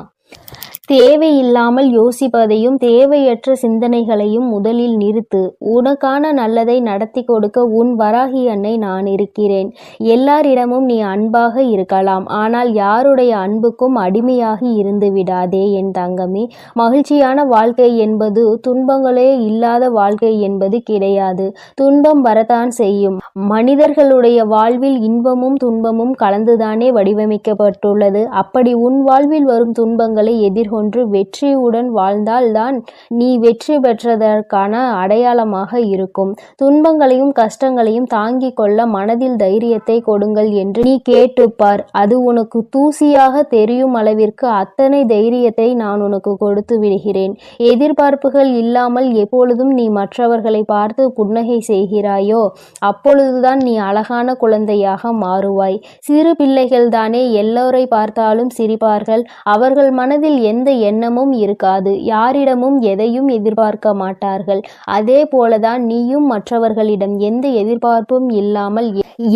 தேவையில்லாமல் யோசிப்பதையும் தேவையற்ற சிந்தனைகளையும் முதலில் நிறுத்து. உனக்கான நல்லதை நடத்தி கொடுக்க உன் வராகி அன்னை நான் இருக்கிறேன். எல்லாரிடமும் நீ அன்பாக இருக்கலாம், ஆனால் யாருடைய அன்புக்கும் அடிமையாகி இருந்து விடாதே என் தங்கமே. மகிழ்ச்சியான வாழ்க்கை என்பது துன்பங்களே இல்லாத வாழ்க்கை என்பது கிடையாது. துன்பம் வரத்தான் செய்யும். மனிதர்களுடைய வாழ்வில் இன்பமும் துன்பமும் கலந்துதானே வடிவமைக்கப்பட்டுள்ளது. அப்படி உன் வாழ்வில் வரும் துன்பங்களை எதிர்கொண்டு வெற்றியுடன் வாழ்ந்தால்தான் நீ வெற்றி பெற்றதற்கான அடையாளமாக இருக்கும். துன்பங்களையும் கஷ்டங்களையும் தாங்கிக் கொள்ள மனதில் தைரியத்தை கொடுங்கள் என்று நீ கேட்டுப்பார். அது உனக்கு தூசியாக தெரியும் அளவிற்கு அத்தனை தைரியத்தை நான் உனக்கு கொடுத்து விடுகிறேன். எதிர்பார்ப்புகள் இல்லாமல் எப்பொழுதும் நீ மற்றவர்களை பார்த்து புன்னகை செய்கிறாயோ அப்பொழுதுதான் நீ அழகான குழந்தையாக மாறுவாய். சிறு பிள்ளைகள் தானே எல்லோரை பார்த்தாலும் சிரிப்பார்கள். அவர்கள் மனதில் எந்த எண்ணமும் இருக்காது. யாரிடமும் எதையும் எதிர்பார்க்க மாட்டார்கள். அதே போலதான் நீயும் மற்றவர்களிடம் எந்த எதிர்பார்ப்பும் இல்லாமல்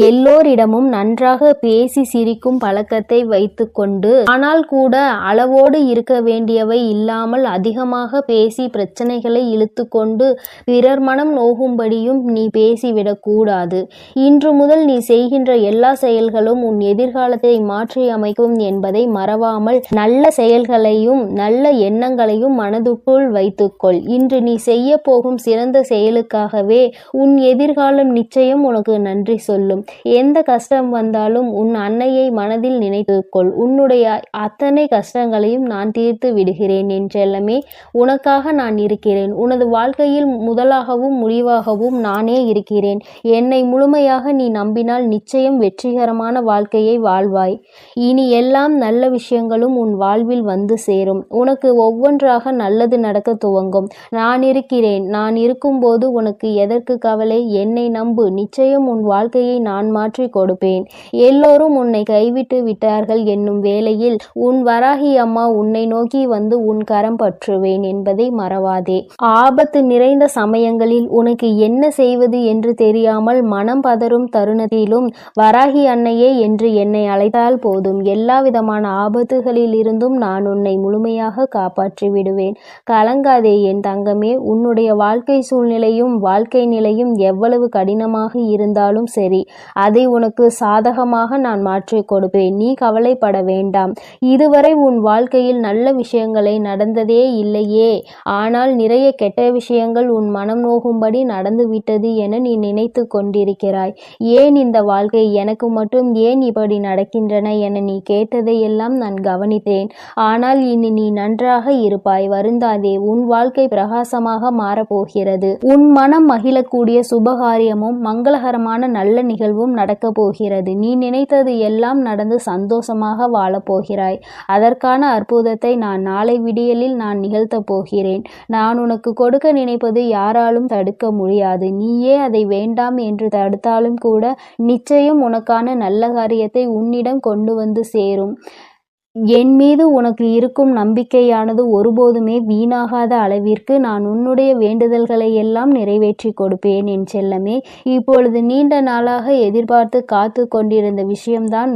எல்லோரிடமும் நன்றாக பேசி சிரிக்கும் பழக்கத்தை வைத்துக்கொண்டு, ஆனால் கூட அளவோடு இருக்க வேண்டியவை இல்லாமல் அதிகமாக பேசி பிரச்சனைகளை இழுத்து கொண்டு பிறர் மனம் நோகும்படியும் நீ பேசிவிடக் கூடாது. இன்று முதல் நீ செய்கின்ற எல்லா செயல்களும் உன் எதிர்காலத்தை மாற்றி அமைக்கும் என்பதை மறவாமல் நல்ல செயல்களையும் நல்ல எண்ணங்களையும் மனதுக்குள் வைத்துக்கொள். இன்று நீ செய்ய போகும் சிறந்த செயலுக்காகவே உன் எதிர்காலம் நிச்சயம் உனக்கு நன்றி சொல்லும். எந்த கஷ்டம் வந்தாலும் உன் அன்னையை மனதில் நினைத்துக்கொள். உன்னுடைய அத்தனை கஷ்டங்களையும் நான் தீர்த்து விடுகிறேன் என் செல்லமே. உனக்காக நான் இருக்கிறேன். உனது வாழ்க்கையில் முதலாகவும் முடிவாகவும் நானே இருக்கிறேன். என்னை முழுமையாக நீ நம்பினால் நிச்சயம் வெற்றிகரமான வாழ்க்கையை வாழ்வாய். இனி எல்லாம் நல்ல விஷயங்களும் உன் வாழ்வில் வந்து சேரும். உனக்கு ஒவ்வொன்றாக நல்லது நடக்க துவங்கும். நான் இருக்கிறேன். நான் இருக்கும்போது உனக்கு எதற்கு கவலை? என்னை நம்பு. நிச்சயம் உன் வாழ்க்கையை நான் மாற்றி கொடுப்பேன். எல்லோரும் உன்னை கைவிட்டு விட்டார்கள் என்னும் வேளையில் உன் வராகி அம்மா உன்னை நோக்கி வந்து உன் கரம் பற்றுவேன் என்பதை மறவாதே. ஆபத்து நிறைந்த சமயங்களில் உனக்கு என்ன செய்வது என்று தெரியாமல் மனம் பதறும் தருணத்திலும் வராகி அன்னையே என்று என்னை அழைத்தால் போதும். எல்லா விதமான ஆபத்துகளில் இருந்தும் நான் உன்னை முழுமையாக காப்பாற்றி விடுவேன். கலங்காதே என் தங்கமே. உன்னுடைய வாழ்க்கை சூழ்நிலையும் வாழ்க்கை நிலையும் எவ்வளவு கடினமாக இருந்தாலும் சரி, அதை உனக்கு சாதகமாக நான் மாற்றிக் கொடுப்பேன். நீ கவலைப்பட வேண்டாம். இதுவரை உன் வாழ்க்கையில் நல்ல விஷயங்களை நடந்ததே இல்லையே, ஆனால் நிறைய கெட்ட விஷயங்கள் உன் மனம் நோகும்படி நடந்துவிட்டது என நீ நினைத்து கொண்டிருக்கிறாய். ஏன் இந்த வாழ்க்கை எனக்கு மட்டும் ஏன் இப்படி நடக்கின்றன என நீ கேட்டதையெல்லாம் நான் கவனித்தேன். ஆனால் இனி நீ நன்றாக இருப்பாய். வருந்தாதே. உன் வாழ்க்கை பிரகாசமாக மாறப்போகிறது. உன் மனம் மகிழக்கூடிய சுபகாரியமும் மங்களகரமான நல்ல நிகழ்வும் நடக்கப் போகிறது. நீ நினைத்தது எல்லாம் நடந்து சந்தோஷமாக வாழப்போகிறாய். அதற்கான அற்புதத்தை நான் நாளை விடியலில் நான் நிகழ்த்தப் போகிறேன். நான் உனக்கு கொடுக்க நினைப்பது யாராலும் தடுக்க முடியாது. நீயே அதை வேண்டாம் என்று தடுத்தாலும் கூட நிச்சயம் உனக்கான நல்ல காரியத்தை உன்னிடம் கொண்டு வந்து சேரும். என் மீது உனக்கு இருக்கும் நம்பிக்கையானது ஒருபோதுமே வீணாகாத அளவிற்கு நான் உன்னுடைய வேண்டுதல்களை எல்லாம் நிறைவேற்றி கொடுப்பேன் என் செல்லமே. இப்பொழுது நீண்ட நாளாக எதிர்பார்த்து காத்து கொண்டிருந்த விஷயம்தான்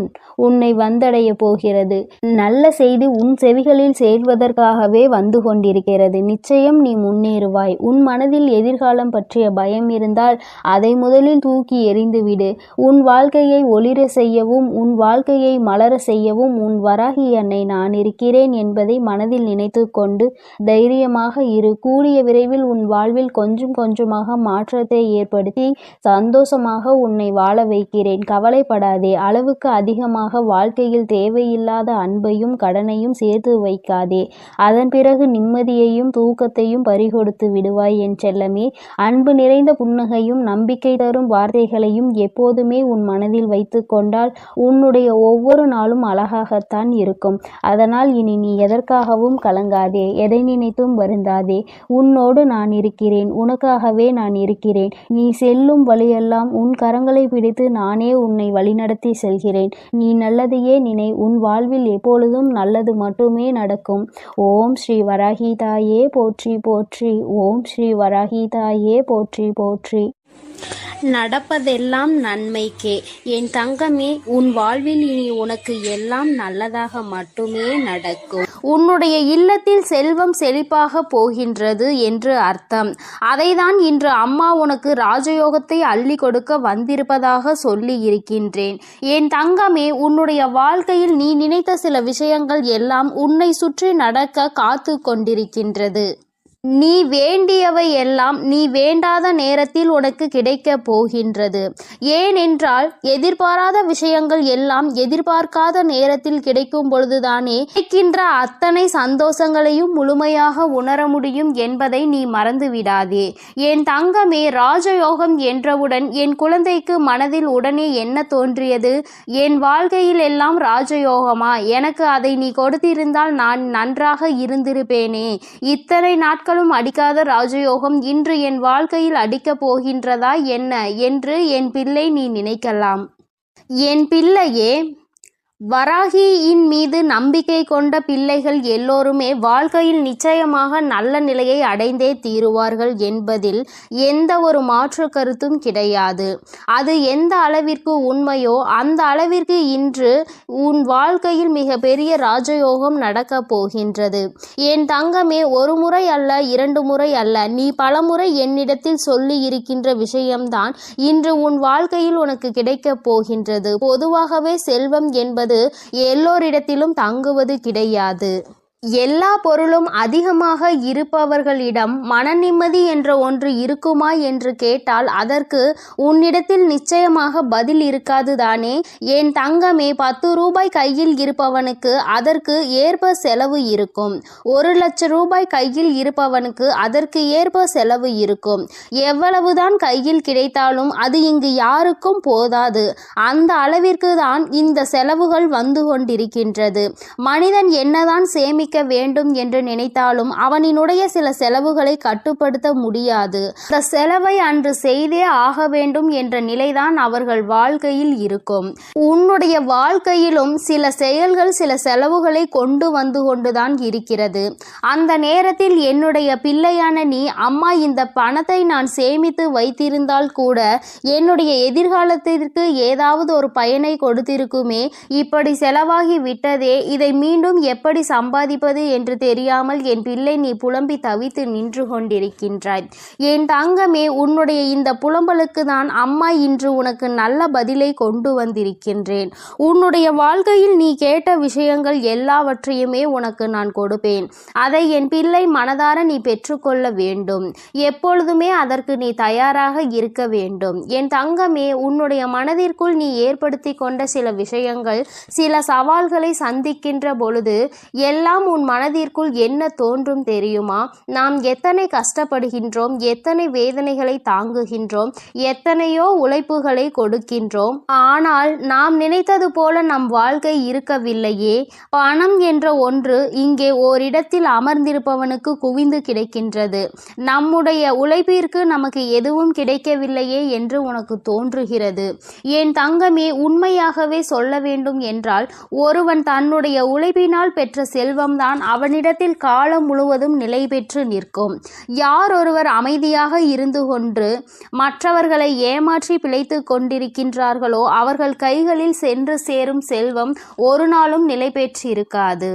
உன்னை வந்தடைய போகிறது. நல்ல செய்தி உன் செவிகளில் சேர்வதற்காகவே வந்து கொண்டிருக்கிறது. நிச்சயம் நீ முன்னேறுவாய். உன் மனதில் எதிர்காலம் பற்றிய பயம் இருந்தால் அதை முதலில் தூக்கி எறிந்துவிடு. உன் வாழ்க்கையை ஒளிர செய்யவும் உன் வாழ்க்கையை மலர செய்யவும் உன் வராகி அன்னை நான் இருக்கிறேன் என்பதை மனதில் நினைத்து கொண்டு தைரியமாக இரு. கூடிய விரைவில் உன் வாழ்வில் கொஞ்சம் கொஞ்சமாக மாற்றத்தை ஏற்படுத்தி சந்தோஷமாக உன்னை வாழ வைக்கிறேன். கவலைப்படாதே. அளவுக்கு அதிகமாக வாழ்க்கையில் தேவையில்லாத அன்பையும் கடனையும் சேர்த்து வைக்காதே. அதன் பிறகு நிம்மதியையும் தூக்கத்தையும் பறிகொடுத்து விடுவாய் என் செல்லமே. அன்பு நிறைந்த புன்னகையும் நம்பிக்கை தரும் வார்த்தைகளையும் எப்போதுமே உன் மனதில் வைத்து கொண்டால் உன்னுடைய ஒவ்வொரு நாளும் அழகாகத்தான் இருக்கும். அதனால் இனி நீ எதற்காகவும் கலங்காதே. எதை நினைத்தும் வருந்தாதே. உன்னோடு நான் இருக்கிறேன். உனக்காகவே நான் இருக்கிறேன். நீ செல்லும் வழியெல்லாம் உன் கரங்களை பிடித்து நானே உன்னை வழிநடத்தி செல்கிறேன். நீ நல்லதையே நினை. உன் வாழ்வில் எப்பொழுதும் நல்லது மட்டுமே நடக்கும். ஓம் ஸ்ரீ வராகி தாயே போற்றி போற்றி. ஓம் ஸ்ரீ வராகி தாயே போற்றி போற்றி. நடப்பதெல்லாம் நன்மைக்கே. என் தங்கமே, உன் வாழ்வில் இனி உனக்கு எல்லாம் நல்லதாக மட்டுமே நடக்கும். உன்னுடைய இல்லத்தில் செல்வம் செழிப்பாக போகின்றது என்று அர்த்தம். அதைதான் இன்று அம்மா உனக்கு ராஜயோகத்தை அள்ளி கொடுக்க வந்திருப்பதாக சொல்லி இருக்கின்றேன். என் தங்கமே, உன்னுடைய வாழ்க்கையில் நீ நினைத்த சில விஷயங்கள் எல்லாம் உன்னை சுற்றி நடக்க காத்து கொண்டிருக்கின்றது. நீ வேண்டியவை எல்லாம் நீ வேண்டாத நேரத்தில் உனக்கு கிடைக்க போகின்றது. ஏனென்றால் எதிர்பாராத விஷயங்கள் எல்லாம் எதிர்பார்க்காத நேரத்தில் கிடைக்கும் பொழுதுதானே கிடைக்கின்ற அத்தனை சந்தோஷங்களையும் முழுமையாக உணர முடியும் என்பதை நீ மறந்து விடாதே. என் தங்கமே, ராஜயோகம் என்றவுடன் என் குழந்தைக்கு மனதில் உடனே என்ன தோன்றியது? என் வாழ்க்கையில் எல்லாம் ராஜயோகமா? எனக்கு அதை நீ கொடுத்திருந்தால் நான் நன்றாக இருந்திருப்பேனே. இத்தனை நாட்கள் அடிக்காத ராஜயோகம் இன்று என் வாழ்க்கையில் அடிக்கப் போகின்றதா என்ன என்று என் பிள்ளை நீ நினைக்கலாம். என் பிள்ளையே, வராகியின் மீது நம்பிக்கை கொண்ட பிள்ளைகள் எல்லோருமே வாழ்க்கையில் நிச்சயமாக நல்ல நிலையை அடைந்தே தீருவார்கள் என்பதில் எந்த ஒரு மாற்று கருத்தும் கிடையாது. அது எந்த அளவிற்கு உண்மையோ அந்த அளவிற்கு இன்று உன் வாழ்க்கையில் மிக பெரிய ராஜயோகம் நடக்கப் போகின்றது. என் தங்கமே, ஒரு முறை அல்ல, 2 முறை அல்ல, நீ பலமுறை என்னிடத்தில் சொல்லி இருக்கின்ற விஷயம்தான் இன்று உன் வாழ்க்கையில் உனக்கு கிடைக்கப் போகின்றது. பொதுவாகவே செல்வம் என்பது எல்லோரிடத்திலும் தங்குவது கிடையாது. எல்லா பொருளும் அதிகமாக இருப்பவர்களிடம் மன நிம்மதி என்ற ஒன்று இருக்குமா என்று கேட்டால் அதற்கு உன்னிடத்தில் நிச்சயமாக பதில் இருக்காது தானே. என் தங்கமே, 10 ரூபாய் கையில் இருப்பவனுக்கு அதற்கு ஏற்ப செலவு இருக்கும். 1 லட்சம் ரூபாய் கையில் இருப்பவனுக்கு அதற்கு ஏற்ப செலவு இருக்கும். எவ்வளவுதான் கையில் கிடைத்தாலும் அது இங்கு யாருக்கும் போதாது. அந்த அளவிற்கு தான் இந்த செலவுகள் வந்து கொண்டிருக்கின்றது. மனிதன் என்னதான் சேமிக்க வேண்டும் என்று நினைத்தாலும் அவனினுடைய சில செலவுகளை கட்டுப்படுத்த முடியாது. அந்த செலவை அன்று செய்தே ஆக வேண்டும் என்ற நிலைதான் அவர்கள் வாழ்க்கையில் இருக்கும். உன்னுடைய வாழ்க்கையிலும் சில செயல்கள் சில செலவுகளை கொண்டு வந்து கொண்டுதான் இருக்கிறது. அந்த நேரத்தில் என்னுடைய பிள்ளையான நீ, அம்மா இந்த பணத்தை நான் சேமித்து வைத்திருந்தால் கூட என்னுடைய எதிர்காலத்திற்கு ஏதாவது ஒரு பயனை கொடுத்திருக்குமே, இப்படி செலவாகி விட்டதே, இதை மீண்டும் எப்படி சம்பாதிப்பது என்று தெரியாமல் என் பிள்ளை நீ புலம்பி தவித்து நின்று கொண்டிருக்கின்றாய். என் தங்கமே, உன்னுடைய இந்த புலம்பலுக்கு தான் அம்மா இன்று உனக்கு நல்ல பதிலை கொண்டு வந்திருக்கின்றேன். உன்னுடைய வாழ்க்கையில் நீ கேட்ட விஷயங்கள் எல்லாவற்றையுமே உனக்கு நான் கொடுப்பேன். அதை என் பிள்ளை மனதார நீ பெற்றுக்கொள்ள வேண்டும். எப்பொழுதுமே அதற்கு நீ தயாராக இருக்க வேண்டும். என் தங்கமே, உன்னுடைய மனதிற்குள் நீ ஏற்படுத்தி கொண்ட சில விஷயங்கள் சில சவால்களை சந்திக்கின்ற பொழுது எல்லாம் உன் மனதிற்குள் என்ன தோன்றும் தெரியுமா? நாம் எத்தனை கஷ்டப்படுகின்றோம், எத்தனை வேதனைகளை தாங்குகின்றோம், எத்தனையோ உழைப்புகளை கொடுக்கின்றோம். ஆனால் நாம் நினைத்தது போல நம் வாழ்க்கை இருக்கவில்லையே. பணம் என்ற ஒன்று இங்கே ஓரிடத்தில் அமர்ந்திருப்பவனுக்கு குவிந்து கிடைக்கின்றது. நம்முடைய உழைப்பிற்கு நமக்கு எதுவும் கிடைக்கவில்லையே என்று உனக்கு தோன்றுகிறது. என் தங்கமே, உண்மையாகவே சொல்ல வேண்டும் என்றால் ஒருவன் தன்னுடைய உழைப்பினால் பெற்ற செல்வம்தான் அவனிடத்தில் காலம் முழுவதும் நிலை பெற்று நிற்கும். யார் ஒருவர் அமைதியாக இருந்து கொண்டு மற்றவர்களை ஏமாற்றி பிழைத்து கொண்டிருக்கின்றார்களோ அவர்கள் கைகளில் சென்று சேரும் செல்வம் ஒரு நாளும் நிலை பெற்றிருக்காது.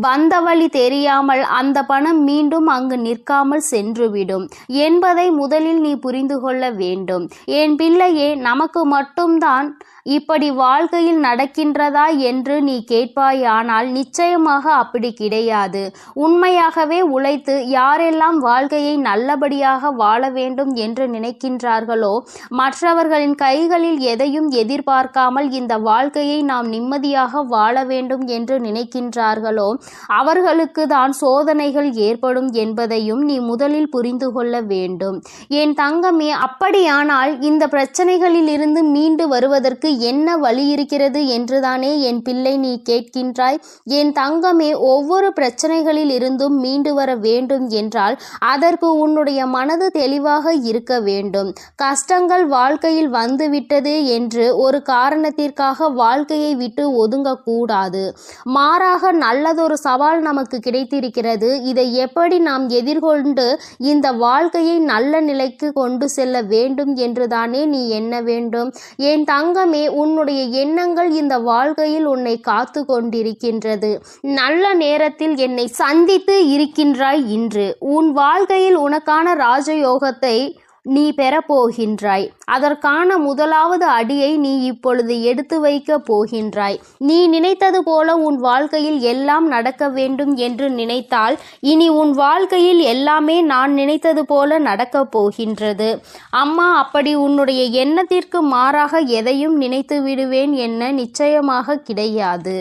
வந்த வழி தெரியாமல் அந்த பணம் மீண்டும் அங்கு நிற்காமல் சென்றுவிடும் என்பதை முதலில் நீ புரிந்து கொள்ள வேண்டும். என் பிள்ளையே, நமக்கு மட்டும்தான் இப்படி வாழ்க்கையில் நடக்கின்றதா என்று நீ கேட்பாயானால் நிச்சயமாக அப்படி கிடையாது. உண்மையாகவே உழைத்து யாரெல்லாம் வாழ்க்கையை நல்லபடியாக வாழ வேண்டும் என்று நினைக்கின்றார்களோ, மற்றவர்களின் கைகளில் எதையும் எதிர்பார்க்காமல் இந்த வாழ்க்கையை நாம் நிம்மதியாக வாழ வேண்டும் என்று நினைக்கின்றார்களோ அவர்களுக்கு தான் சோதனைகள் ஏற்படும் என்பதையும் நீ முதலில் புரிந்து கொள்ள வேண்டும். என் தங்கமே, அப்படியானால் இந்த பிரச்சனைகளில் இருந்து மீண்டு வருவதற்கு என்ன வழி இருக்கிறது என்றுதானே என் பிள்ளை நீ கேட்கின்றாய். என் தங்கமே, ஒவ்வொரு பிரச்சனைகளில் இருந்தும் மீண்டு வர வேண்டும் என்றால் அதற்கு உன்னுடைய மனது தெளிவாக இருக்க வேண்டும். கஷ்டங்கள் வாழ்க்கையில் வந்துவிட்டது என்று ஒரு காரணத்திற்காக வாழ்க்கையை விட்டு ஒதுங்கக்கூடாது. மாறாக நல்லதொரு சவால் நமக்கு கிடைத்திருக்கிறது. இதை எப்படி நாம் எதிர்கொண்டு இந்த வாழ்க்கையை நல்ல நிலைக்கு கொண்டு செல்ல வேண்டும் என்றுதானே நீ எண்ண வேண்டும். என் தங்கமே, உன்னுடைய எண்ணங்கள் இந்த வாழ்க்கையில் உன்னை காத்து கொண்டிருக்கின்றது. நல்ல நேரத்தில் என்னை சந்தித்து இருக்கின்றாய். இன்று உன் வாழ்க்கையில் உனக்கான ராஜயோகத்தை நீ பெறப்போகின்றாய். அதற்கான முதலாவது அடியை நீ இப்பொழுது எடுத்து வைக்க போகின்றாய். நீ நினைத்தது போல உன் வாழ்க்கையில் எல்லாம் நடக்க வேண்டும் என்று நினைத்தால் இனி உன் வாழ்க்கையில் எல்லாமே நான் நினைத்தது போல நடக்கப் போகின்றது. அம்மா, அப்படி உன்னுடைய எண்ணத்திற்கு மாறாக எதையும் நினைத்து விடுவேன் என்ன நிச்சயமாக கிடையாது.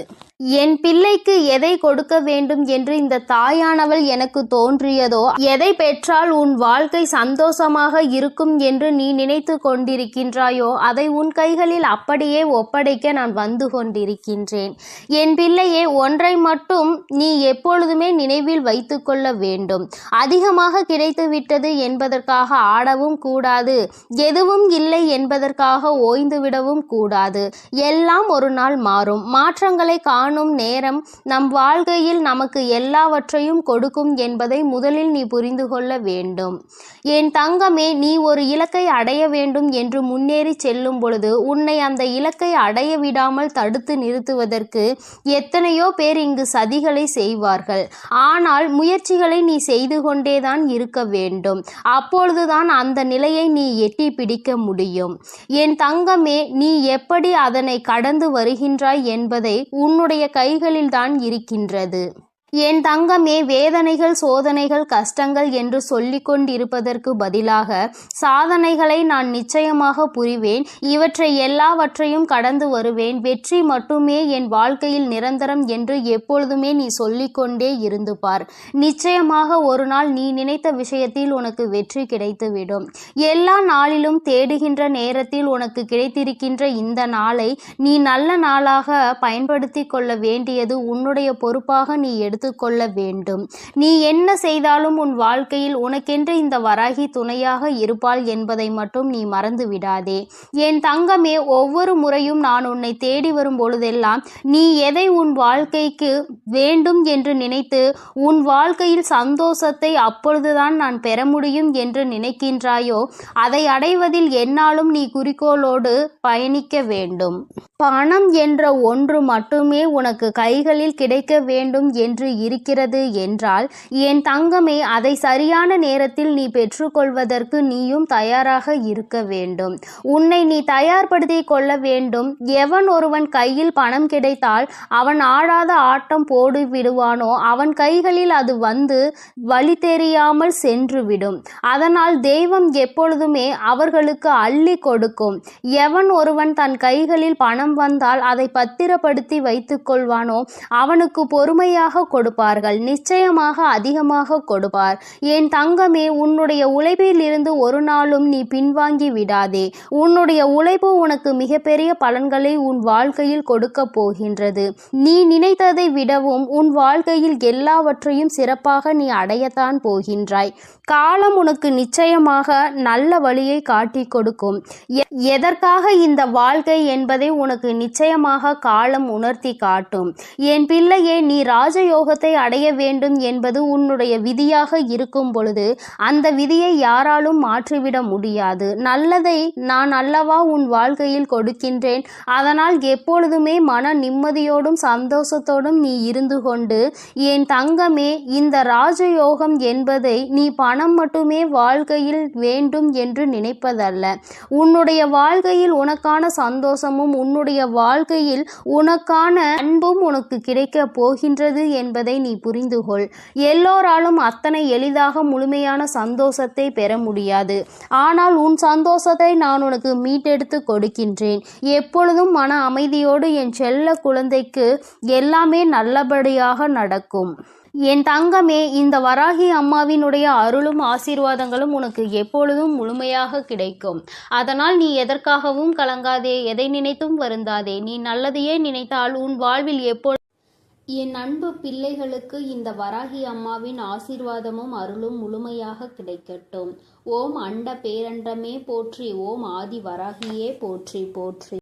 என் பிள்ளைக்கு எதை கொடுக்க வேண்டும் என்று இந்த தாயானவள் எனக்கு தோன்றியதோ, எதை பெற்றால் உன் வாழ்க்கை சந்தோஷமாக இருக்கும் என்று நீ நினைத்து கொண்டிருக்கின்றாயோ அதை உன் கைகளில் அப்படியே ஒப்படைக்க நான் வந்து கொண்டிருக்கின்றேன். என் பிள்ளையே, ஒன்றை மட்டும் நீ எப்பொழுதுமே நினைவில் வைத்து கொள்ள வேண்டும். அதிகமாக கிடைத்து விட்டது என்பதற்காக ஆடவும் கூடாது. எதுவும் இல்லை என்பதற்காக ஓய்ந்து விடவும் கூடாது. எல்லாம் ஒரு நாள் மாறும். மாற்றங்களை காணும் நேரம் நம் வாழ்க்கையில் நமக்கு எல்லாவற்றையும் கொடுக்கும் என்பதை முதலில் நீ புரிந்து கொள்ள வேண்டும். என் தங்கமே, நீ ஒரு இலக்கை அடைய வேண்டும் என்று முன்னேறி செல்லும் பொழுது உன்னை அந்த இலக்கை அடைய விடாமல் தடுத்து நிறுத்துவதற்கு எத்தனையோ பேர் இங்கு சதிகளை செய்வார்கள். ஆனால் முயற்சிகளை நீ செய்து கொண்டேதான் இருக்க வேண்டும். அப்பொழுதுதான் அந்த நிலையை நீ எட்டி பிடிக்க முடியும். என் தங்கமே, நீ எப்படி அதனை கடந்து வருகின்றாய் என்பதை உன்னுடைய கைகளில் தான் இருக்கின்றது. என் தங்கமே, வேதனைகள், சோதனைகள், கஷ்டங்கள் என்று சொல்லிக் கொண்டிருப்பதற்கு பதிலாக சாதனைகளை நான் நிச்சயமாக புரிவேன். இவற்றை எல்லாவற்றையும் கடந்து வருவேன். வெற்றி மட்டுமே என் வாழ்க்கையில் நிரந்தரம் என்று எப்பொழுதுமே நீ சொல்லிக்கொண்டே இருந்து பார். நிச்சயமாக ஒரு நாள் நீ நினைத்த விஷயத்தில் உனக்கு வெற்றி கிடைத்துவிடும். எல்லா நாளிலும் தேடுகின்ற நேரத்தில் உனக்கு கிடைத்திருக்கின்ற இந்த நாளை நீ நல்ல நாளாக பயன்படுத்தி கொள்ள வேண்டியது உன்னுடைய பொறுப்பாக நீ கொள்ள வேண்டும். நீ என்ன செய்தாலும் உன் வாழ்க்கையில் உனக்கென்று இந்த வராகி துணையாக இருப்பாள் என்பதை மட்டும் நீ மறந்து விடாதே. என் தங்கமே, ஒவ்வொரு முறையும் நான் உன்னை தேடி வரும் பொழுதெல்லாம் நீ எதை உன் வாழ்க்கைக்கு வேண்டும் என்று நினைத்து உன் வாழ்க்கையில் சந்தோஷத்தை அப்பொழுதுதான் நான் பெற முடியும் என்று நினைக்கின்றாயோ அதை அடைவதில் என்னாலும் நீ குறிக்கோளோடு பயணிக்க வேண்டும். பணம் என்ற ஒன்று மட்டுமே உனக்கு கைகளில் கிடைக்க வேண்டும் என்று இருக்கிறது என்றால் என் தங்கமே, அதை சரியான நேரத்தில் நீ பெற்றுக்கொள்வதற்கு நீயும் தயாராக இருக்க வேண்டும். உன்னை நீ தயார்படுத்தி கொள்ள வேண்டும். எவன் ஒருவன் கையில் பணம் கிடைத்தால் அவன் ஆடாத ஆட்டம் போடு விடுவானோ அவன் கைகளில் அது வந்து வழி தெரியாமல் சென்றுவிடும். அதனால் தெய்வம் எப்பொழுதுமே அவர்களுக்கு அள்ளி கொடுக்கும். எவன் ஒருவன் தன் கைகளில் பணம் வந்தால் அதை பத்திரப்படுத்தி வைத்துக் கொள்வானோ அவனுக்கு பொறுமையாக கொடுப்பார்கள், நிச்சயமாக அதிகமாக கொடுப்பார். என் தங்கமே, உன்னுடைய உழைப்பில் இருந்து ஒரு நாளும் நீ பின்வாங்கி விடாதே. உன்னுடைய உழைப்பு உனக்கு மிகப்பெரிய பலன்களை உன் வாழ்க்கையில் கொடுக்க போகின்றது. நீ நினைத்ததை விடவும் உன் வாழ்க்கையில் எல்லாவற்றையும் சிறப்பாக நீ அடையத்தான் போகின்றாய். காலம் உனக்கு நிச்சயமாக நல்ல வழியை காட்டி கொடுக்கும். எதற்காக இந்த வாழ்க்கை என்பதை உனக்கு நிச்சயமாக காலம் உணர்த்தி காட்டும். என் பிள்ளையே, நீ ராஜயோகத்தை அடைய வேண்டும் என்பது உன்னுடைய விதியாக இருக்கும் பொழுது அந்த விதியை யாராலும் மாற்றிவிட முடியாது. நல்லதை நான் அல்லவா உன் வாழ்க்கையில் கொடுக்கின்றேன். அதனால் எப்பொழுதுமே மன நிம்மதியோடும் சந்தோஷத்தோடும் நீ இருந்து கொண்டு, என் தங்கமே, இந்த ராஜயோகம் என்பதை நீ பணம் மட்டுமே வாழ்க்கையில் வேண்டும் என்று நினைப்பதல்ல. உன்னுடைய வாழ்க்கையில் உனக்கான சந்தோஷமும் உன்னுடைய வாழ்க்கையில் உனக்கான அன்பும் உனக்கு கிடைக்க போகின்றது என்பதை நீ புரிந்து கொள். எல்லோராலும் அத்தனை எளிதாக முழுமையான சந்தோஷத்தை பெற முடியாது. ஆனால் உன் சந்தோஷத்தை நான் உனக்கு மீட்டெடுத்து கொடுக்கின்றேன். எப்பொழுதும் மன அமைதியோடு என் செல்ல குழந்தைக்கு எல்லாமே நல்லபடியாக நடக்கும். என் தங்கமே, இந்த வராகி அம்மாவினுடைய அருளும் ஆசீர்வாதங்களும் உனக்கு எப்பொழுதும் முழுமையாக கிடைக்கும். அதனால் நீ எதற்காகவும் கலங்காதே, எதை நினைத்தும் வருந்தாதே. நீ நல்லதையே நினைத்தால் உன் வாழ்வில் என் அன்பு பிள்ளைகளுக்கு இந்த வராகி அம்மாவின் ஆசீர்வாதமும் அருளும் முழுமையாக கிடைக்கட்டும். ஓம் அண்ட பேரண்டமே போற்றி, ஓம் ஆதி வராகியே போற்றி போற்றி.